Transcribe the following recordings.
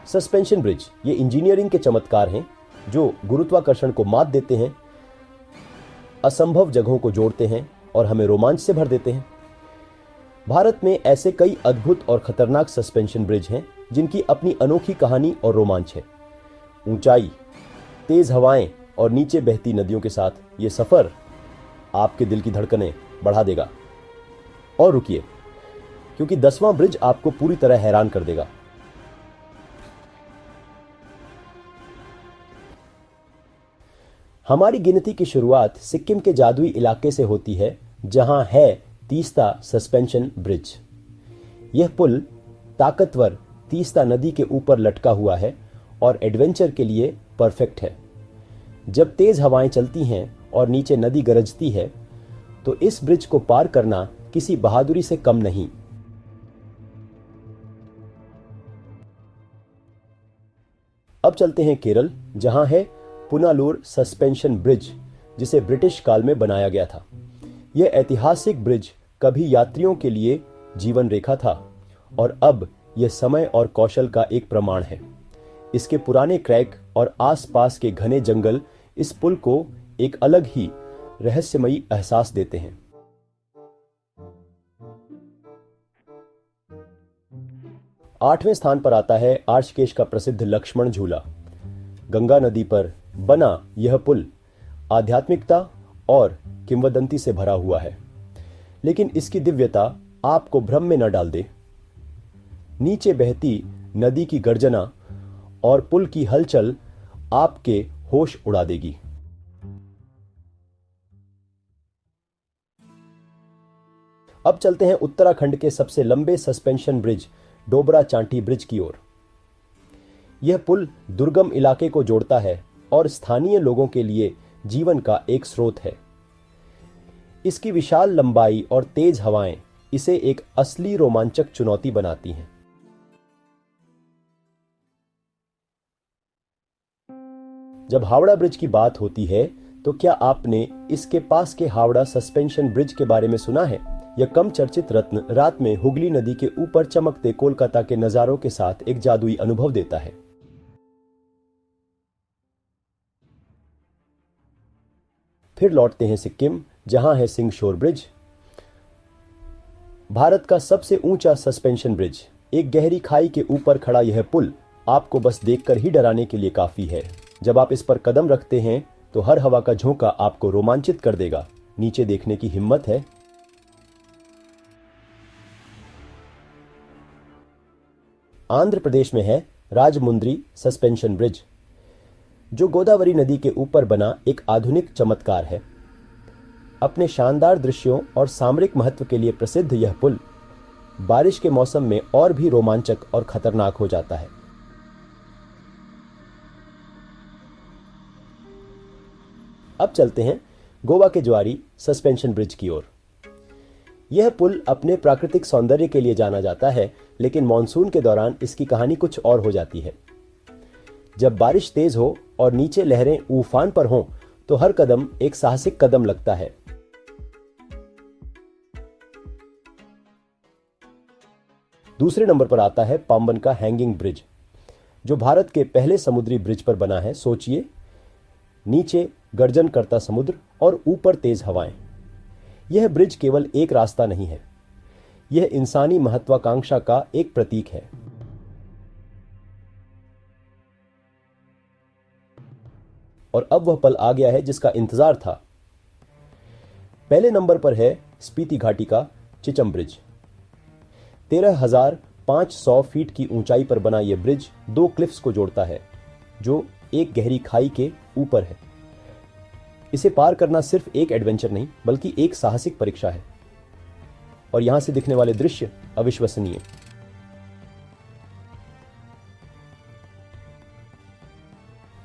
Suspension bridge ये engineering के चमत्कार हैं जो गुरुत्वाकर्षण को मात देते हैं, असंभव जगहों को जोड़ते हैं और हमें रोमांच से भर देते हैं। भारत में ऐसे कई अद्भुत और खतरनाक सस्पेंशन ब्रिज हैं जिनकी अपनी अनोखी कहानी और रोमांच है। ऊंचाई, तेज हवाएं और नीचे बहती नदियों के साथ ये सफर आपके दिल की धड़कनें बढ़ा देगा। और रुकिए, क्योंकि 10वां ब्रिज आपको पूरी तरह हैरान कर देगा। हमारी गिनती की शुरुआत सिक्किम के जादुई इलाके से होती है, जहां है तीस्ता सस्पेंशन ब्रिज। यह पुल ताकतवर तीस्ता नदी के ऊपर लटका हुआ है और एडवेंचर के लिए परफेक्ट है। जब तेज हवाएं चलती हैं और नीचे नदी गरजती है, तो इस ब्रिज को पार करना किसी बहादुरी से कम नहीं। अब चलते हैं केरल, जहां है पुनालूर सस्पेंशन ब्रिज, जिसे ब्रिटिश काल में बनाया गया था। यह ऐतिहासिक ब्रिज कभी यात्रियों के लिए जीवन रेखा था और अब यह समय और कौशल का एक प्रमाण है। इसके पुराने क्रैक और आसपास के घने जंगल इस पुल को एक अलग ही रहस्यमयी एहसास देते हैं। आठवें स्थान पर आता है आर्षकेश का प्रसिद्ध लक्ष्मण झूला। गंगा नदी पर बना यह पुल आध्यात्मिकता और किंवदंती से भरा हुआ है, लेकिन इसकी दिव्यता आपको भ्रम में न डाल दे। नीचे बहती नदी की गर्जना और पुल की हलचल आपके होश उड़ा देगी। अब चलते हैं उत्तराखंड के सबसे लंबे सस्पेंशन ब्रिज डोबरा चांटी ब्रिज की ओर। यह पुल दुर्गम इलाके को जोड़ता है और स्थानीय लोगों के लिए जीवन का एक स्रोत है। इसकी विशाल लंबाई और तेज हवाएं इसे एक असली रोमांचक चुनौती बनाती हैं। जब हावड़ा ब्रिज की बात होती है, तो क्या आपने इसके पास के हावड़ा सस्पेंशन ब्रिज के बारे में सुना है? यह कम चर्चित रत्न रात में हुगली नदी के ऊपर चमकते कोलकाता के नजारों के साथ एक जादुई अनुभव देता है। फिर लौटते हैं सिक्किम, जहां है सिंगशोर ब्रिज, भारत का सबसे ऊंचा सस्पेंशन ब्रिज। एक गहरी खाई के ऊपर खड़ा यह पुल आपको बस देखकर ही डराने के लिए काफी है। जब आप इस पर कदम रखते हैं तो हर हवा का झोंका आपको रोमांचित कर देगा। नीचे देखने की हिम्मत है। आंध्र प्रदेश में है राजमुंद्री सस्पेंशन ब्रिज, जो गोदावरी नदी के ऊपर बना एक आधुनिक चमत्कार है। अपने शानदार दृश्यों और सामरिक महत्व के लिए प्रसिद्ध यह पुल बारिश के मौसम में और भी रोमांचक और खतरनाक हो जाता है। अब चलते हैं गोवा के ज्वारी सस्पेंशन ब्रिज की ओर। यह पुल अपने प्राकृतिक सौंदर्य के लिए जाना जाता है, लेकिन मॉनसून के दौरान इसकी कहानी कुछ और हो जाती है। जब बारिश तेज हो और नीचे लहरें उफान पर हों, तो हर कदम एक साहसिक कदम लगता है। दूसरे नंबर पर आता है पाम्बन का हैंगिंग ब्रिज, जो भारत के पहले समुद्री ब्रिज पर बना है। सोचिए, नीचे गर्जन करता समुद्र और ऊपर तेज हवाएं। यह ब्रिज केवल एक रास्ता नहीं है, यह इंसानी महत्वाकांक्षा का एक प्रतीक है। और अब वह पल आ गया है जिसका इंतजार था। पहले नंबर पर है स्पीति घाटी का चिचम ब्रिज। 13,500 फीट की ऊंचाई पर बना यह ब्रिज दो क्लिफ्स को जोड़ता है, जो एक गहरी खाई के ऊपर है। इसे पार करना सिर्फ एक एडवेंचर नहीं, बल्कि एक साहसिक परीक्षा है। और यहां से दिखने वाले दृश्य अविश्वसनीय।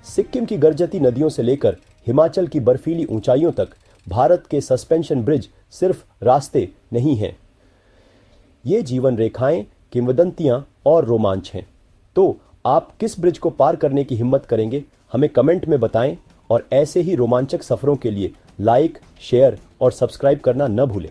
सिक्किम की गर्जती नदियों से लेकर हिमाचल की बर्फीली ऊंचाइयों तक भारत के सस्पेंशन ब्रिज सिर्फ रास्ते नहीं हैं, ये जीवन रेखाएं, किंवदंतियां और रोमांच हैं। तो आप किस ब्रिज को पार करने की हिम्मत करेंगे? हमें कमेंट में बताएं और ऐसे ही रोमांचक सफरों के लिए लाइक, शेयर और सब्सक्राइब करना न भूलें।